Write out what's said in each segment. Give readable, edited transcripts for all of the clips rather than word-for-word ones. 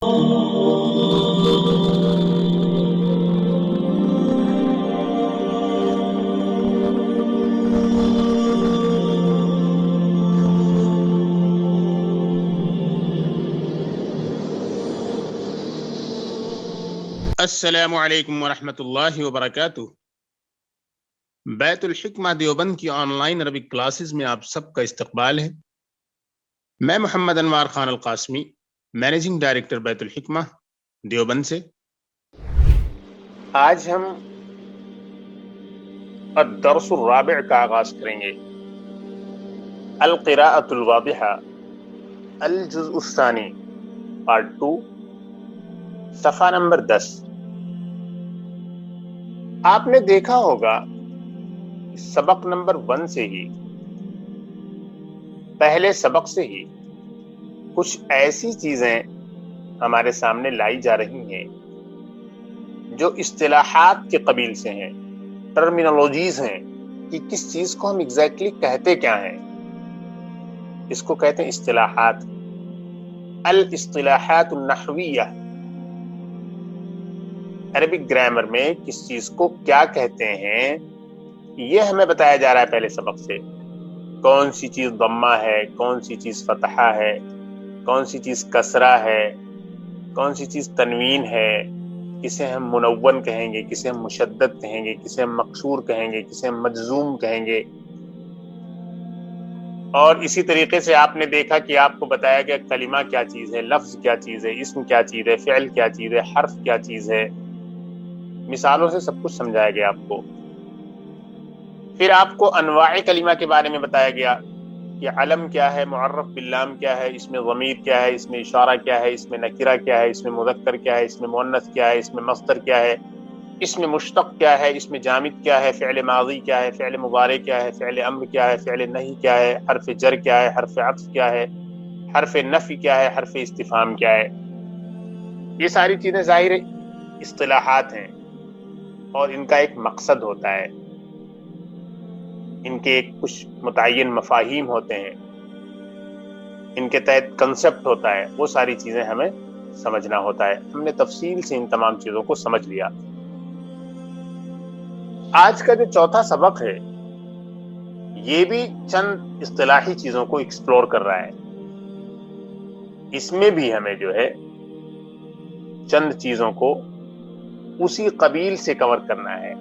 السلام علیکم ورحمۃ اللہ وبرکاتہ۔ بیت الحکمہ دیوبند کی آن لائن عربک کلاسز میں آپ سب کا استقبال ہے۔ میں محمد انوار خان القاسمی، مینیجنگ ڈائریکٹر بیت الحکمہ دیوبند سے۔ آج ہم الدرس الرابع کا آغاز کریں گے۔ القراءۃ الواضحہ، الجزء الثانی، پارٹ 2، صفحہ نمبر 10۔ آپ نے دیکھا ہوگا سبق نمبر 1 سے ہی، پہلے سبق سے ہی کچھ ایسی چیزیں ہمارے سامنے لائی جا رہی ہیں جو اصطلاحات کے قبیل سے ہیں، ٹرمینالوجیز ہیں کہ کس چیز کو ہم ایگزیکٹلی کہتے کیا ہیں۔ اس کو کہتے ہیں اصطلاحات، الاصطلاحات النحویہ۔ عربک گرامر میں کس چیز کو کیا کہتے ہیں یہ ہمیں بتایا جا رہا ہے پہلے سبق سے۔ کون سی چیز ضمہ ہے، کون سی چیز فتحہ ہے، کون سی چیز کسرہ ہے، کون سی چیز تنوین ہے، کسے ہم منون کہیں گے، کسے ہم مشدد کہیں گے، کسے ہم مکسور کہیں گے، کسے ہم مجزوم کہیں گے۔ اور اسی طریقے سے آپ نے دیکھا کہ آپ کو بتایا گیا کلمہ کیا چیز ہے، لفظ کیا چیز ہے، اسم کیا چیز ہے، فعل کیا چیز ہے، حرف کیا چیز ہے۔ مثالوں سے سب کچھ سمجھایا گیا آپ کو۔ پھر آپ کو انواع کلمہ کے بارے میں بتایا گیا کہ علم کیا ہے، معرف باللام کیا ہے، اس میں ضمیر کیا ہے، اس میں اشارہ کیا ہے، اس میں نکرہ کیا ہے، اس میں مذکر کیا ہے، اس میں مؤنث کیا ہے، اس میں مصدر کیا ہے، اس میں مشتق کیا ہے، اس میں جامد کیا ہے، فعل ماضی کیا ہے، فعل مضارع کیا ہے، فعل امر کیا ہے، فعل نہی کیا ہے، حرف جر کیا ہے، حرف عطف کیا ہے، حرف نفی کیا ہے، حرف استفہام کیا ہے۔ یہ ساری چیزیں ظاہر اصطلاحات ہیں اور ان کا ایک مقصد ہوتا ہے، ان کے ایک کچھ متعین مفاہیم ہوتے ہیں، ان کے تحت کنسپٹ ہوتا ہے، وہ ساری چیزیں ہمیں سمجھنا ہوتا ہے۔ ہم نے تفصیل سے ان تمام چیزوں کو سمجھ لیا۔ آج کا جو چوتھا سبق ہے یہ بھی چند اصطلاحی چیزوں کو ایکسپلور کر رہا ہے۔ اس میں بھی ہمیں جو ہے چند چیزوں کو اسی قبیل سے کور کرنا ہے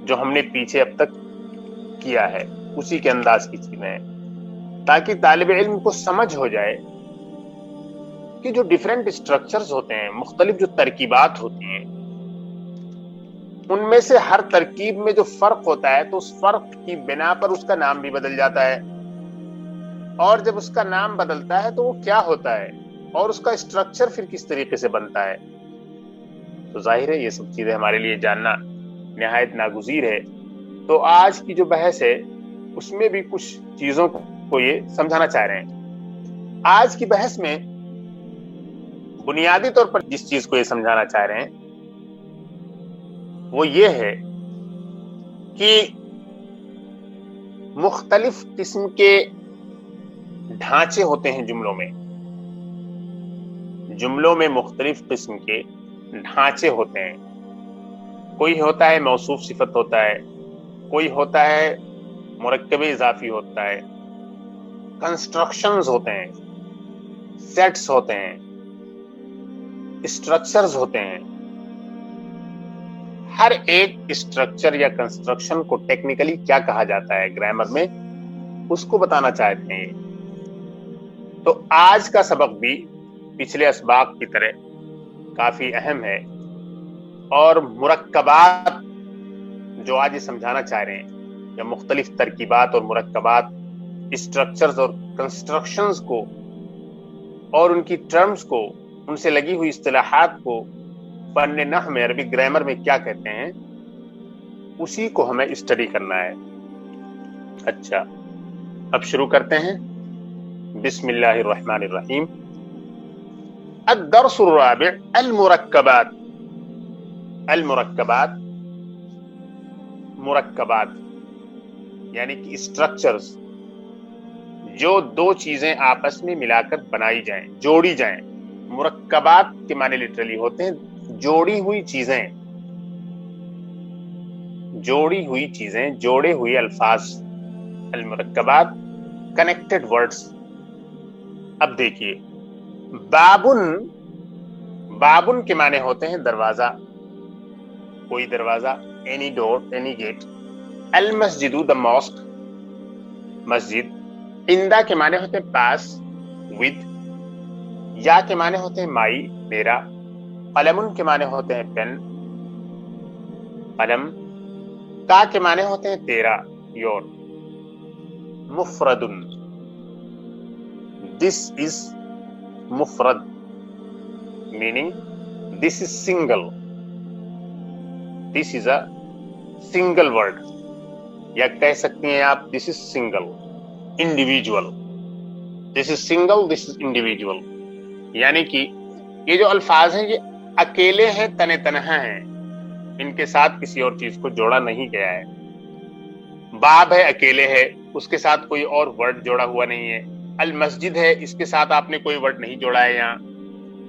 جو ہم نے پیچھے اب تک کیا ہے، اسی کے انداز کی چیزیں ہیں، تاکہ طالب علم کو سمجھ ہو جائے کہ جو ڈیفرنٹ اسٹرکچرز ہوتے ہیں، مختلف جو ترکیبات ہوتی ہیں، ان میں سے ہر ترکیب میں جو فرق ہوتا ہے تو اس فرق کی بنا پر اس کا نام بھی بدل جاتا ہے، اور جب اس کا نام بدلتا ہے تو وہ کیا ہوتا ہے اور اس کا اسٹرکچر پھر کس طریقے سے بنتا ہے۔ تو ظاہر ہے یہ سب چیزیں ہمارے لیے جاننا نہایت ناگزیر ہے۔ تو آج کی جو بحث ہے اس میں بھی کچھ چیزوں کو یہ سمجھانا چاہ رہے ہیں۔ آج کی بحث میں بنیادی طور پر جس چیز کو یہ سمجھانا چاہ رہے ہیں وہ یہ ہے کہ مختلف قسم کے ڈھانچے ہوتے ہیں جملوں میں مختلف قسم کے ڈھانچے ہوتے ہیں۔ کوئی ہوتا ہے موصوف صفت ہوتا ہے، کوئی ہوتا ہے مرکب اضافی ہوتا ہے، کنسٹرکشنز ہوتے ہیں، سیٹس ہوتے ہیں، اسٹرکچرز ہوتے ہیں۔ ہر ایک اسٹرکچر یا کنسٹرکشن کو ٹیکنیکلی کیا کہا جاتا ہے گرامر میں، اس کو بتانا چاہتے ہیں۔ تو آج کا سبق بھی پچھلے اسباق کی طرح کافی اہم ہے، اور مرکبات جو آج یہ سمجھانا چاہ رہے ہیں، یا مختلف ترکیبات اور مرکبات، اسٹرکچرز اور کنسٹرکشنز کو اور ان کی ٹرمز کو، ان سے لگی ہوئی اصطلاحات کو فن نحو میں، عربی گرامر میں کیا کہتے ہیں، اسی کو ہمیں اسٹڈی کرنا ہے۔ اچھا، اب شروع کرتے ہیں۔ بسم اللہ الرحمن الرحیم۔ الدرس الرابع، المرکبات۔ المرکبات، مرکبات یعنی کہ اسٹرکچرز، جو دو چیزیں آپس میں ملا کر بنائی جائیں، جوڑی جائیں، مرکبات کے معنی لٹرلی ہوتے ہیں جوڑی ہوئی چیزیں، جوڑی ہوئی چیزیں، جوڑے ہوئے الفاظ، المرکبات، کنیکٹڈ ورڈز۔ اب دیکھیے بابن، بابن کے معنی ہوتے ہیں دروازہ، کوئی دروازہ، اینی ڈور، اینی گیٹ۔ المسجد، دا ماسک، مسجد۔ عندہ کے معنی ہوتے ہیں پاس، ود۔ یا کے معنی ہوتے ہیں مائی، میرا۔ قلم کے معنی ہوتے ہیں پین، قلم۔ کا کے معنی ہوتے ہیں تیرا، یور۔ مفرد، دس از مفرد، meaning this is single, this is a single word، یا کہہ سکتی ہیں آپ this is single، individual، this is single، this is individual، یعنی کہ یہ جو الفاظ ہیں یہ اکیلے ہیں، تن تنہا ہیں، ان کے ساتھ کسی اور چیز کو جوڑا نہیں گیا ہے۔ باب ہے، اکیلے ہے، اس کے ساتھ کوئی اور ورڈ جوڑا ہوا نہیں ہے۔ المسجد ہے، اس کے ساتھ آپ نے کوئی ورڈ نہیں جوڑا ہے یہاں۔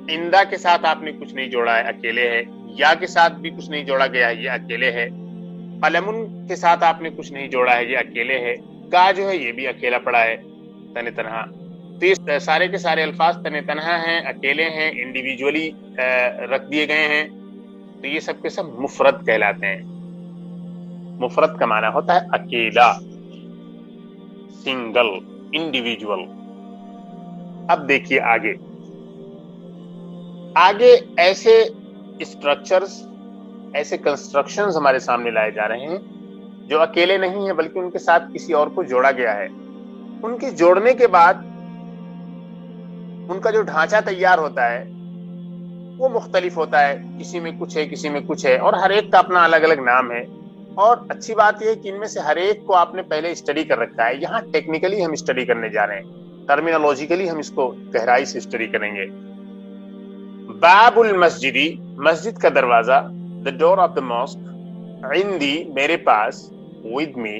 عندہ کے ساتھ آپ نے کچھ نہیں جوڑا ہے، اکیلے ہے۔ یا کے ساتھ بھی کچھ نہیں جوڑا گیا ہے، یہ اکیلے ہے۔ قلم کے ساتھ آپ نے کچھ نہیں جوڑا ہے، یہ اکیلے ہے۔ کا جو ہے یہ بھی اکیلا پڑا ہے، تن تنہا۔ تو یہ سارے کے سارے الفاظ تن تنہا ہیں، اکیلے ہیں، انڈیویجولی رکھ دیے گئے ہیں، تو یہ سب کے سب مفرد کہلاتے ہیں۔ مفرد کا معنی ہوتا ہے اکیلا، سنگل، انڈیویجول۔ اب دیکھیے آگے، آگے ایسے اسٹرکچرز، ایسے کنسٹرکشنز ہمارے سامنے لائے جا رہے ہیں جو اکیلے نہیں ہیں بلکہ ان کے ساتھ کسی اور کو جوڑا گیا ہے۔ ان کے جوڑنے کے بعد ان کا جو ڈھانچہ تیار ہوتا ہے وہ مختلف ہوتا ہے، کسی میں کچھ ہے، کسی میں کچھ ہے، اور ہر ایک کا اپنا الگ الگ نام ہے۔ اور اچھی بات یہ ہے کہ ان میں سے ہر ایک کو آپ نے پہلے اسٹڈی کر رکھا ہے، یہاں ٹیکنیکلی ہم اسٹڈی کرنے جا رہے ہیں، ٹرمینالوجیکلی ہم اس کو گہرائی سے اسٹڈی کریں گے۔ باب المسجدی، مسجد کا دروازہ، the door of the mosque، عندی، میرے پاس، with me،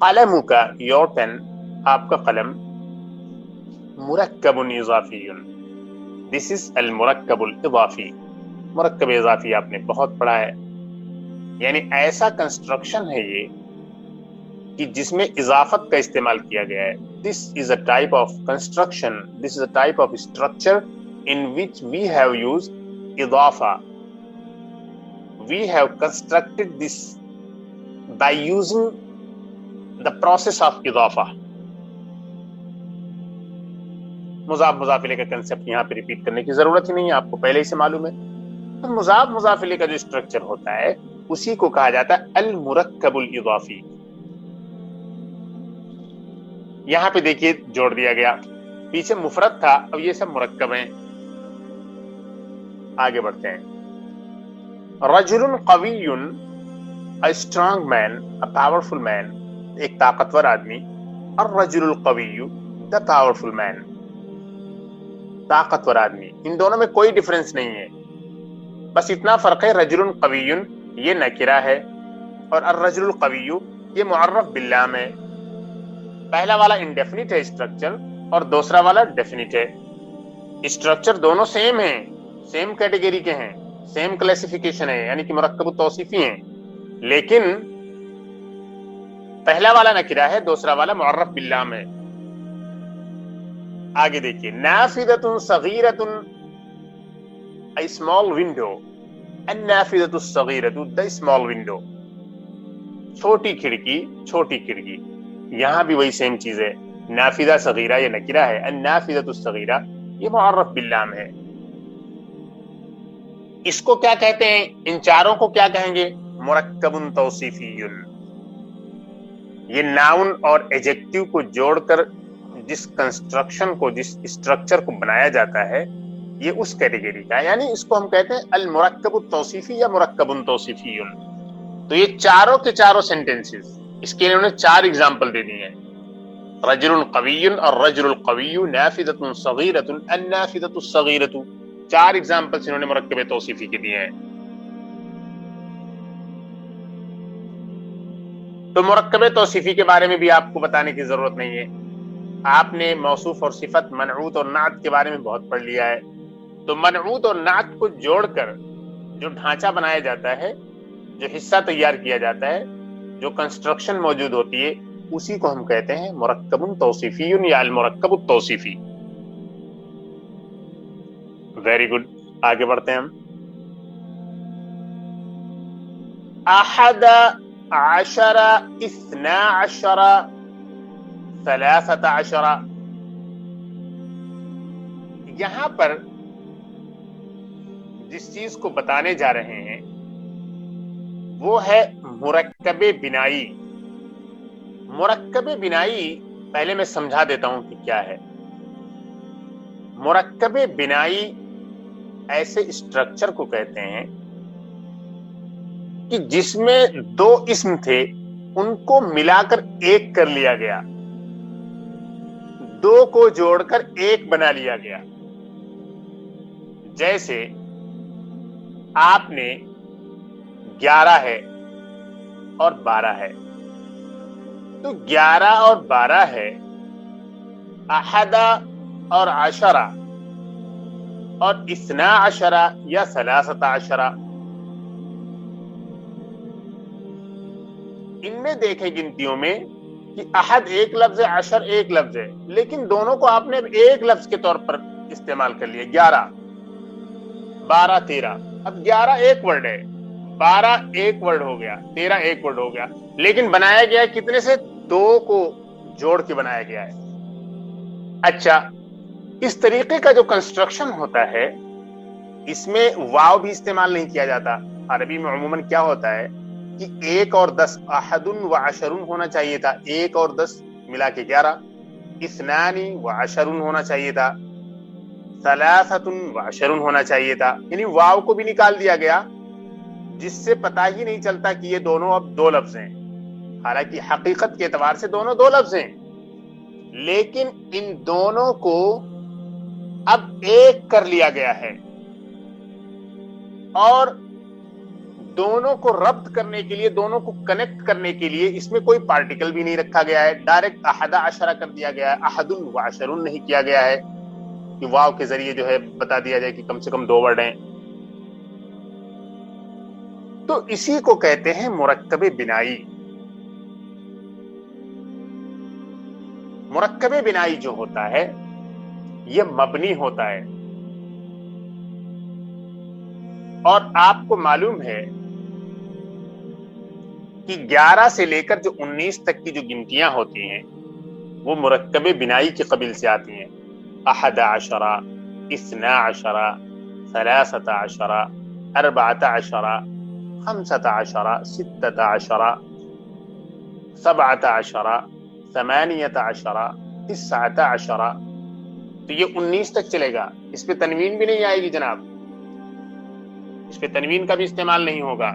قلمک، your pen، آپ کا قلم، مرکب اضافی، this is المرکب الاضافی، مرکب اضافی آپ نے بہت پڑھا ہے، یعنی ایسا کنسٹرکشن ہے یہ کہ جس میں اضافت کا استعمال کیا گیا ہے۔ This is a type of construction, this is a type of structure in which we have used idafa. We have constructed this by using the process of idafa. مضاف مضاف الیہ کا کنسپٹ یہاں پہ ریپیٹ کرنے کی ضرورت ہی نہیں ہے، آپ کو پہلے ہی سے معلوم ہے۔ تو مضاف مضاف الیہ کا جو اسٹرکچر ہوتا ہے اسی کو کہا جاتا ہے المرکب الاضافی۔ یہاں پہ دیکھیے جوڑ دیا گیا، پیچھے مفرد تھا، اب یہ سب مرکب ہیں۔ آگے بڑھتے ہیں۔ رجل قوی، a strong man، a powerful man، ایک طاقتور آدمی۔ الرجل القوی، the powerful man، طاقتور آدمی۔ ان دونوں میں کوئی ڈفرنس نہیں ہے، بس اتنا فرق ہے، رجل قوی یہ نکرہ ہے اور الرجل القوی یہ معرف باللام ہے۔ پہلا والا انڈیفینٹ ہے اسٹرکچر اور دوسرا والا ڈیفینٹ ہے۔ اسٹرکچر دونوں سیم ہیں، سیم کیٹیگری کے ہیں، سیم کلاسیفیکیشن ہے، یعنی کہ مرکب التوصیفی ہیں، لیکن پہلا والا نکرہ ہے، دوسرا والا معرف باللام ہے۔ آگے دیکھیے، نافذۃ صغیرۃ، a small window، النافذۃ الصغیرۃ، the small window، چھوٹی کھڑکی، چھوٹی کھڑکی۔ یہاں بھی وہی سیم چیز ہے، نافذہ صغیرہ یہ نکرہ ہے، النافذۃ الصغیرہ یہ معرف باللام ہے۔ اس کو کیا کہتے ہیں؟ ان چاروں کو کیا کہیں گے؟ مرکب توصیفی۔ یہ ناؤن اور ایجیکٹیو کو جوڑ کر جس کنسٹرکشن کو، جس اسٹرکچر کو بنایا جاتا ہے یہ اس کیٹیگری کا ہے، یعنی اس کو ہم کہتے ہیں المرکب التوصیفی یا مرکب توصیفی۔ تو یہ چاروں کے چاروں سینٹینسز، اس کے لیے انہوں نے 4 اگزامپل دے دی ہیں، رجل قوی، الرجل القوی، نافذۃ صغیرۃ، النافذۃ الصغیرۃ، 4 اگزامپلس انہوں نے مرکب توصیفی کے دیے ہیں۔ تو مرکب توصیفی کے بارے میں بھی آپ کو بتانے کی ضرورت نہیں ہے، آپ نے موصوف اور صفت، منعوت اور نعت کے بارے میں بہت پڑھ لیا ہے۔ تو منعوت اور نعت کو جوڑ کر جو ڈھانچہ بنایا جاتا ہے، جو حصہ تیار کیا جاتا ہے، جو کنسٹرکشن موجود ہوتی ہے، اسی کو ہم کہتے ہیں مرکب توصیفی یا المرکب التوصیفی۔ ویری گڈ، آگے بڑھتے ہیں ہم۔ احد عشر، اثنا عشر، ثلاثة عشر، یہاں پر جس چیز کو بتانے جا رہے ہیں وہ ہے مرکب بنائی۔ مرکب بنائی پہلے میں سمجھا دیتا ہوں کہ کیا ہے۔ مرکب بنائی ایسے اسٹرکچر کو کہتے ہیں کہ جس میں دو اسم تھے ان کو ملا کر ایک کر لیا گیا، دو کو جوڑ کر ایک بنا لیا گیا۔ جیسے آپ نے 11 ہے اور 12 ہے، تو 11 اور 12 ہے، احدہ اور عشرہ اور اثنا عشرہ یا ثلاثۃ عشرہ۔ ان میں دیکھیں گنتیوں میں کہ احد ایک لفظ ہے، عشر ایک لفظ ہے، لیکن دونوں کو آپ نے ایک لفظ کے طور پر استعمال کر لیا۔ 11 12 13، اب 11 ایک ورڈ ہے، 12 ایک ورڈ ہو گیا، 13 ایک ورڈ ہو گیا، لیکن بنایا گیا کتنے سے؟ دو کو جوڑ کے بنایا گیا ہے۔ اچھا، اس طریقے کا جو کنسٹرکشن ہوتا ہے اس میں واو بھی استعمال نہیں کیا جاتا۔ عربی میں عموماً کیا ہوتا ہے کہ 1 اور 10، احد و عشر ہونا چاہیے تھا، 1 اور 10 ملا کے 11، اثنان و عشر ہونا چاہیے تھا، ثلاثۃ و عشر ہونا چاہیے تھا، یعنی واو کو بھی نکال دیا گیا، جس سے پتہ ہی نہیں چلتا کہ یہ دونوں اب دو لفظ ہیں، حالانکہ حقیقت کے اعتبار سے دونوں دو لفظ ہیں، لیکن ان دونوں کو اب ایک کر لیا گیا ہے، اور دونوں کو ربط کرنے کے لیے، دونوں کو کنیکٹ کرنے کے لیے اس میں کوئی پارٹیکل بھی نہیں رکھا گیا ہے، ڈائریکٹ احد عشرہ کر دیا گیا ہے، احد و عشر نہیں کیا گیا ہے کہ واو کے ذریعے جو ہے بتا دیا جائے کہ کم سے کم 2 ورڈ ہیں۔ تو اسی کو کہتے ہیں مرکب بنائی۔ مرکب بنائی جو ہوتا ہے یہ مبنی ہوتا ہے، اور آپ کو معلوم ہے کہ 11 سے لے کر جو 19 تک کی جو گنتیاں ہوتی ہیں وہ مرکب بنائی کی قبیل سے آتی ہیں۔ احد عشرہ، اثنا عشرہ، ثلاثۃ عشرہ، اربعۃ عشرہ، خمسۃ عشرہ، ستۃ عشرہ، سبعۃ عشرہ، ثمانیۃ عشرہ، تسعۃ عشرہ۔ تو یہ 19 تک چلے گا، اس پہ تنوین بھی نہیں آئے گی جناب، اس پہ تنوین کا بھی استعمال نہیں ہوگا،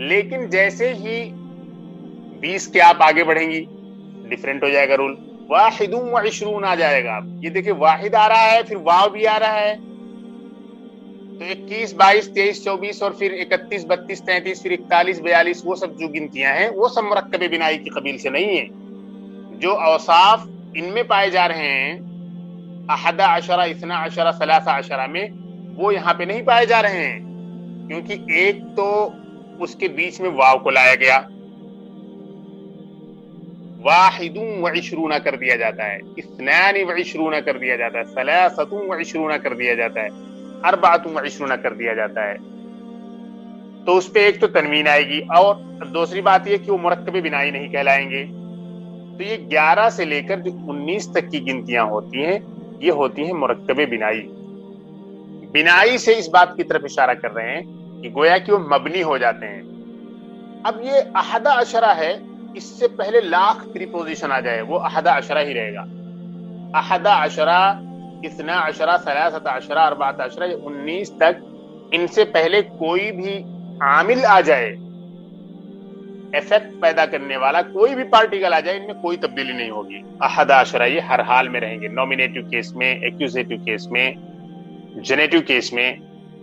لیکن جیسے ہی 20 کے آپ آگے بڑھیں گی ڈیفرنٹ ہو جائے گا رول، واحد و عشرون آ جائے گا۔ یہ دیکھیں واحد آ رہا ہے، پھر واو بھی آ رہا ہے، تو 21 22 23 24 اور پھر 31 32 33 پھر 41 42 وہ سب جو گنتیاں ہیں وہ سب مرکب بنائی کی قبیل سے نہیں ہیں۔ جو اوصاف ان میں پائے جا رہے ہیں احد عشرہ، اثنا عشرہ، ثلاثہ عشرہ میں، وہ یہاں پہ نہیں پائے جا رہے ہیں، کیونکہ ایک تو اس کے بیچ میں واو کو لایا گیا، واحد و عشرون کر دیا جاتا ہے، اثنان و عشرون کر دیا جاتا ہے، ثلاثۃ و عشرون کر دیا جاتا ہے، اربعۃ و عشرون کر دیا جاتا ہے۔ تو اس پہ ایک تو تنوین آئے گی، اور دوسری بات یہ کہ وہ مرکب بنائی نہیں کہلائیں گے۔ تو یہ 11 سے لے کر جو 19 تک کی گنتیاں ہوتی ہیں یہ ہوتی ہیں مرکب بنائی۔ بنائی سے اس بات کی طرف اشارہ کر رہے ہیں کہ گویا کہ وہ مبنی ہو جاتے ہیں۔ اب یہ احد عشرہ ہے، اس سے پہلے لاکھ پریپوزیشن آ جائے وہ احد عشرہ ہی رہے گا۔ احد عشرہ، اثنا عشرہ، ثلاثۃ عشرہ، اربعۃ عشرہ، یہ 19 تک، ان سے پہلے کوئی بھی عامل آ جائے، ایفیکٹ پیدا کرنے والا کوئی بھی پارٹیکل آ جائے، ان میں کوئی تبدیلی نہیں ہوگی۔ احد عشرہ یہ ہر حال میں رہیں گے، نومینیٹو کیس میں، ایکوزیٹو کیس میں، جنیٹو کیس میں،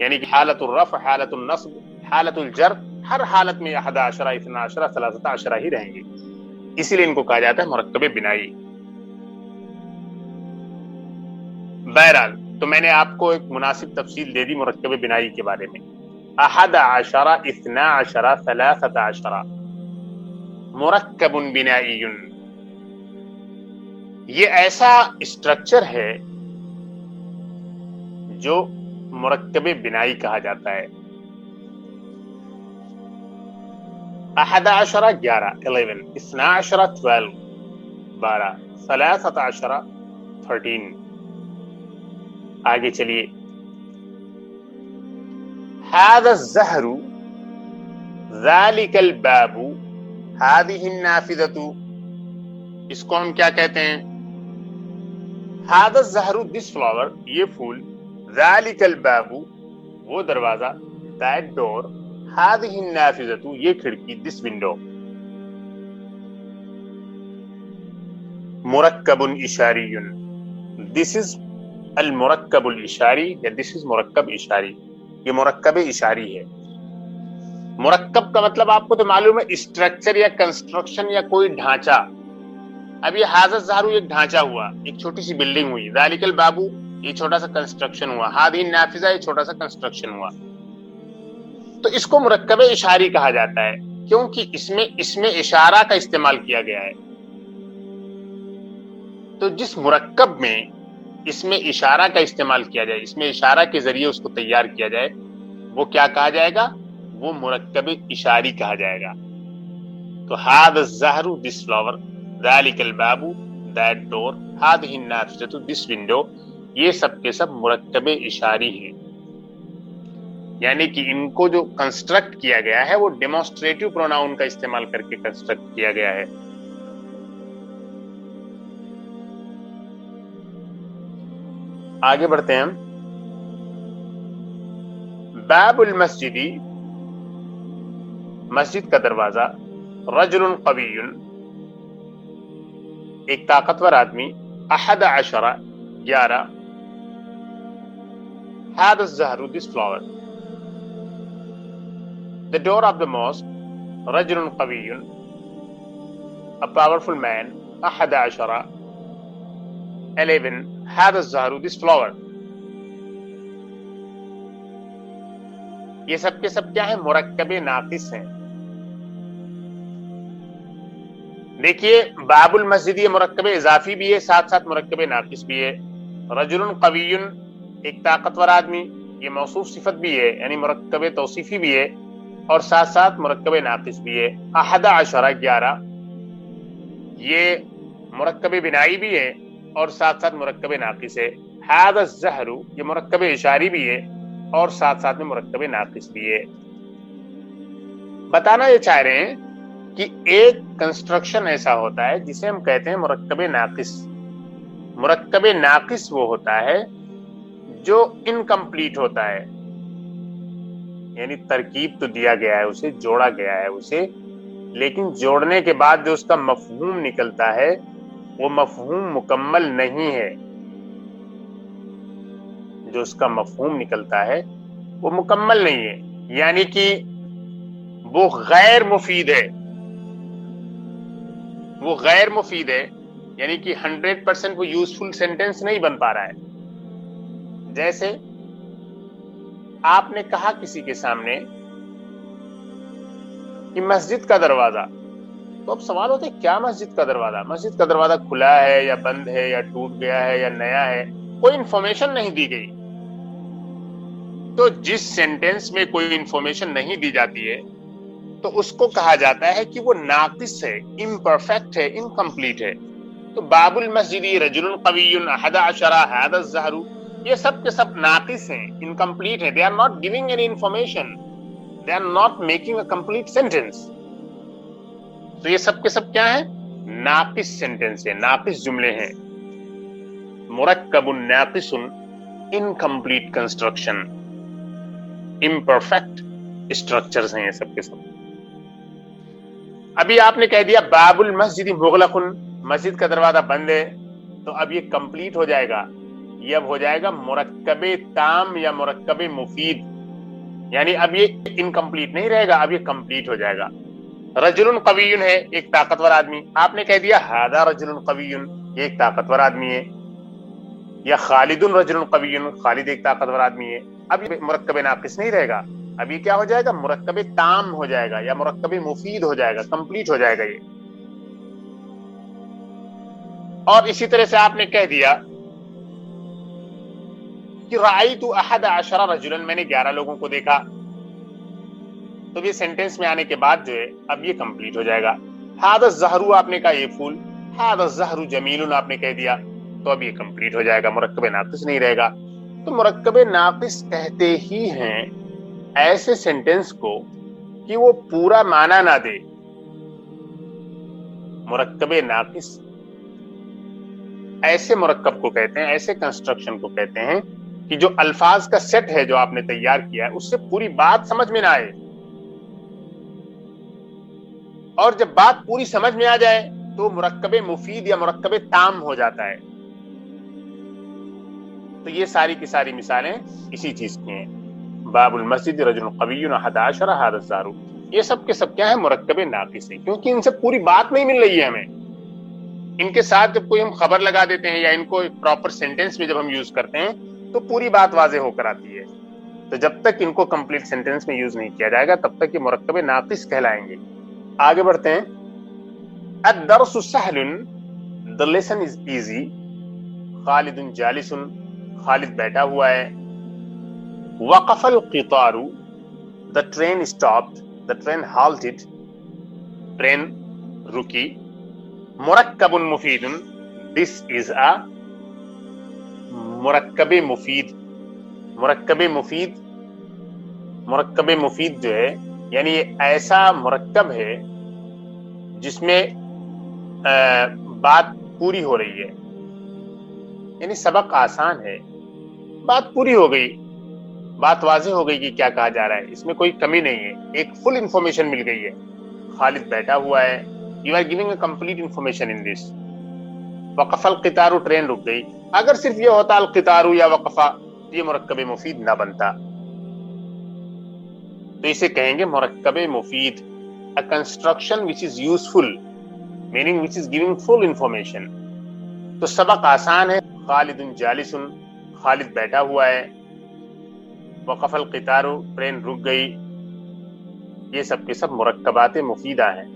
یعنی کہ حالت الرفع، حالت النصب، حالت الجر، ہر حالت میں احد عشرہ، اثنا عشرہ، ثلاثۃ عشرہ ہی رہیں گے، اسی لیے ان کو کہا جاتا ہے مرکب بنائی۔ بہرحال تو میں نے آپ کو ایک مناسب تفصیل دے دی مرکب بنائی کے بارے میں. 11 12 13 مرکب بنائی، یہ ایسا اسٹرکچر ہے جو مرکب بنائی کہا جاتا ہے. 11 11 12 12 13 13. آگے چلیے. هذا الزهر ذلك الباب هذه النافذة، اس کو ہم کیا کہتے ہیں؟ هذا الزهر this flower، یہ پھول، ذلك الباب وہ دروازہ، that door، هذه النافذة یہ کھڑکی، this window. مرکب اشاری، this is المرکب الاشاری یا this is مرکب اشاری، یہ مرکب اشاری ہے. مرکب کا مطلب آپ کو تو معلوم ہے، اسٹرکچر یا کنسٹرکشن یا کوئی ڈھانچہ. اب یہ هذا الزهر ایک ڈھانچہ ہوا، ایک چھوٹی سی بلڈنگ ہوئی. ذالک الباب یہ چھوٹا سا کنسٹرکشن ہوا. هذه النافذہ یہ چھوٹا سا کنسٹرکشن ہوا. تو اس کو مرکب اشاری کہا جاتا ہے کیونکہ اس میں اشارہ کا استعمال کیا گیا ہے. تو جس مرکب میں اس میں اشارہ کا استعمال کیا جائے، اس میں اشارہ کے ذریعے اس کو تیار کیا جائے، وہ کیا کہا جائے گا؟ وہ مرکب اشاری کہا جائے گا. تو هذا الزهر this flower، ذلك الباب that door، هذه النافذة this window، یہ سب کے سب مرکب اشاری ہیں. یعنی کہ ان کو جو کنسٹرکٹ کیا گیا ہے وہ ڈیمونسٹریٹو پروناؤن کا استعمال کر کے کنسٹرکٹ کیا گیا ہے. آگے بڑھتے ہیں. باب المسجد، مسجد کا دروازہ. رجل قوی، ایک طاقتور آدمی. 11 11 هذا الزهر this flower. The door of the mosque. رجل قوی a powerful man. 11 11 هذا الزهر this flower. یہ سب کے سب کیا ہیں؟ مرکب ناقص ہیں. دیکھیے باب المسجد یہ مرکب اضافی بھی ہے، ساتھ ساتھ مرکب ناقص بھی ہے. رجل قوی ایک طاقتور آدمی، یہ موصوف صفت بھی ہے یعنی مرکب توصیفی بھی ہے اور ساتھ ساتھ مرکب ناقص بھی ہے. 11 11 یہ مرکب بنائی بھی ہے اور ساتھ ساتھ مرکب ناقص ہے. هذا الزهر یہ مرکب اشاری بھی ہے اور ساتھ ساتھ میں مرکب ناقص بھی ہے. بتانا یہ چاہ رہے ہیں کہ ایک کنسٹرکشن ایسا ہوتا ہے جسے ہم کہتے ہیں مرکب ناقص. مرکب ناقص وہ ہوتا ہے جو انکمپلیٹ ہوتا ہے، یعنی ترکیب تو دیا گیا ہے، اسے جوڑا گیا ہے اسے، لیکن جوڑنے کے بعد جو اس کا مفہوم نکلتا ہے وہ مفہوم مکمل نہیں ہے. جو اس کا مفہوم نکلتا ہے وہ مکمل نہیں ہے، یعنی کہ وہ غیر مفید ہے. وہ غیر مفید ہے یعنی کہ 100% وہ یوزفل سینٹینس نہیں بن پا رہا ہے. جیسے آپ نے کہا کسی کے سامنے کہ مسجد کا دروازہ، تو اب سوال ہوتا ہے کیا مسجد کا دروازہ؟ مسجد کا دروازہ کھلا ہے یا بند ہے یا ٹوٹ گیا ہے یا نیا ہے، کوئی انفارمیشن نہیں دی گئی. تو جس سینٹینس میں کوئی انفارمیشن نہیں دی جاتی ہے تو اس کو کہا جاتا ہے کہ وہ ناقص ہے، امپرفیکٹ ہے، انکمپلیٹ ہے. تو باب المسجد، رجل قوی، 11 هذا الزهر، یہ سب کے سب ناقص ہیں، انکمپلیٹ ہیں. they are not giving any information, they are not making a complete sentence. تو یہ سب کے سب کیا ہیں؟ ناقص سینٹینس ہیں، ناقص جملے ہیں. مرکب ناقص، انکمپلیٹ کنسٹرکشن، امپرفیکٹ اسٹرکچرز ہیں یہ سب کے سب. ابھی آپ نے کہہ دیا باب المسجد مغلق، مسجد کا دروازہ بند ہے، تو اب یہ کمپلیٹ ہو جائے گا. یہ اب ہو جائے گا مرکب تام یا مرکب مفید، یعنی اب یہ انکمپلیٹ نہیں رہے گا، اب یہ کمپلیٹ ہو جائے گا. رجل قوی ہے، ایک طاقتور آدمی. آپ نے کہہ دیا ہذا رجل قوی، یہ ایک طاقتور آدمی ہے. یا خالد رجل قوی، خالد ایک طاقتور آدمی ہے. اب یہ مرکب ناقص نہیں رہے گا، اب یہ کیا ہو جائے گا؟ مرکب تام ہو جائے گا یا مرکب مفید ہو جائے گا، کمپلیٹ ہو جائے گا یہ. اور اسی طرح سے آپ نے کہہ دیا کہ رأیت 11 رجلا، میں نے 11 لوگوں کو دیکھا، تو یہ سینٹینس میں آنے کے بعد جو ہے اب یہ کمپلیٹ ہو جائے گا. ھذا الزہر، آپ نے کہا یہ پھول، ھذا الزہر جمیل آپ نے کہہ دیا، تو اب یہ کمپلیٹ ہو جائے گا، مرکب ناقص نہیں رہے گا. تو مرکب ناقص کہتے ہی ہیں ایسے سینٹینس کو کہ وہ پورا معنی نہ دے. مرکب ناقص ایسے مرکب کو کہتے ہیں، ایسے کنسٹرکشن کو کہتے ہیں کہ جو الفاظ کا سیٹ ہے جو آپ نے تیار کیا ہے اس سے پوری بات سمجھ میں نہ آئے، اور جب بات پوری سمجھ میں آ جائے تو مرکب مفید یا مرکب تام ہو جاتا ہے. تو یہ ساری کی ساری مثالیں اسی چیز کی ہیں. باب المسجد رجل قوی 11 ھذا الزہر، یہ سب کے سب کیا ہے؟ مرکب ناقص ہیں، کیونکہ ان سے پوری بات نہیں مل رہی ہے ہمیں. ان کے ساتھ جب کوئی ہم خبر لگا دیتے ہیں یا ان کو ایک پراپر سینٹینس میں جب ہم یوز کرتے ہیں تو پوری بات واضح ہو کر آتی ہے. تو جب تک ان کو کمپلیٹ سینٹینس میں یوز نہیں کیا جائے گا تب تک یہ مرکب ناقص کہلائیں گے. آگے بڑھتے ہیں. الدرس سهل، the lesson is easy. خالد جالس، خالد بیٹھا ہوا ہے. وقف القطار، the train stopped، the train halted، train رکی. مرکب مفید، this is a مرکب مفید. مرکب مفید، مرکب مفید جو ہے یعنی یہ ایسا مرکب ہے جس میں بات پوری ہو رہی ہے، یعنی سبق آسان ہے، بات پوری ہو گئی، بات واضح ہو گئی کہ کیا کہا جا رہا ہے، اس میں کوئی کمی نہیں ہے، ایک فل انفارمیشن مل گئی ہے. خالد بیٹھا ہوا ہے، you are giving a complete information in this. وقف القطار، ٹرین رک گئی. اگر صرف یہ ہوتا القطار یا وقفہ یہ مرکب مفید نہ بنتا، تو اسے کہیں گے مرکب مفید، a construction which is useful, meaning which is giving full information. تو سبق آسان ہے. خالد جالس، خالد بیٹھا ہوا ہے. وقف القطار، ٹرین رک گئی. یہ سب کے سب مرکبات مفیدہ ہیں.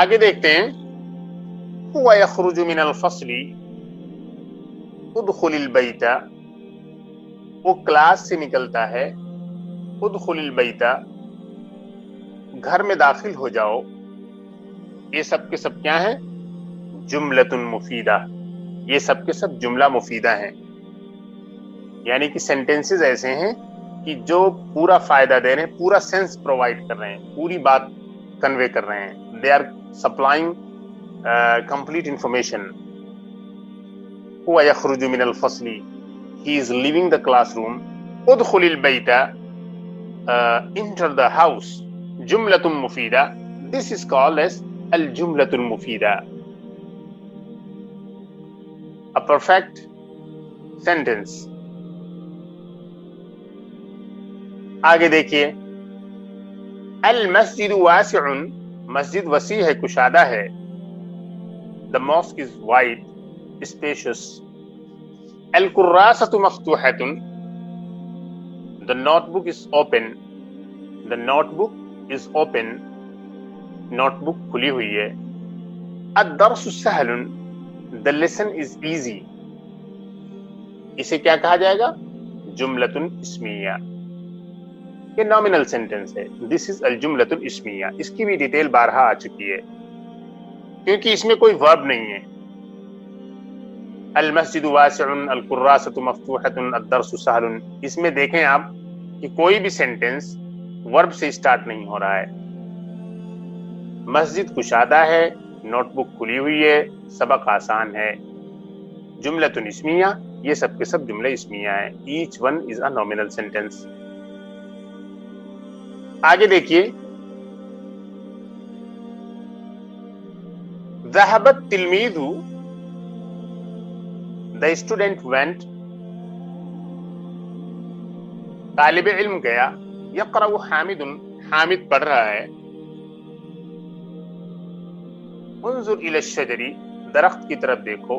آگے دیکھتے ہیں. هو يخرج من الفصل، ادخل البیت، وہ کلاس سے نکلتا ہے. ادخل البیت، گھر میں داخل ہو جاؤ. یہ سب کے سب کیا ہیں؟ جملۃ مفیدہ. یہ سب کے سب جملہ مفیدہ ہیں، یعنی کہ سینٹینسز ایسے ہیں کہ جو پورا فائدہ دے رہے ہیں، پورا سینس پرووائڈ کر رہے ہیں، پوری بات کنوے کر رہے ہیں. They are supplying complete information. هو يخرج من الفصل، he is leaving the classroom. ادخل البيت، enter the house. جملة مفيدة، this is called as الجملة المفيدة، a perfect sentence. آگے دیکھیے. المسجد واسع، مسجد وسیع ہے، کشادہ ہے. The mosque is wide, spacious. الكراسة مفتوحة، the notebook is open. The notebook is open، notebook کھلی ہوئی ہے. الدرس سهل، the lesson is easy. اسے کیا کہا جائے گا؟ جملۃ اسمیہ. یہ نامنل سینٹینس ہے. This is الجملۃ الاسمیہ. اس کی بھی ڈیٹیل بارہا آ چکی ہے کیونکہ اس میں کوئی ورب نہیں ہے. المسجد واسع، الکراسۃ مفتوحۃ، الدرس سهل. اس میں دیکھیں آپ کہ کوئی بھی سینٹینس ورب سے سٹارٹ نہیں ہو رہا ہے. مسجد کشادہ ہے، نوٹ بک کھلی ہوئی ہے، سبق آسان ہے. جملۃ اسمیہ، یہ سب کے سب جملے اسمیہ ہیں. H one is a nominal sentence. آگے دیکھیے. ذهب التلميذ، the student went. طالب علم گیا. يقرأ حامد، حامد پڑھ رہا ہے. انظر الى الشجر، درخت کی طرف دیکھو.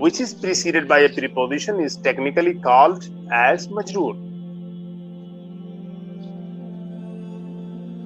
which is preceded by a preposition is technically called as majroor.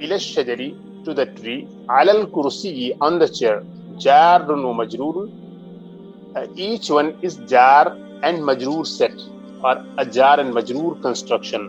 ila shajari to the tree ala al-kursi on the chair jarun wa majrurun, each one is jar and majroor set or a jar and majroor construction.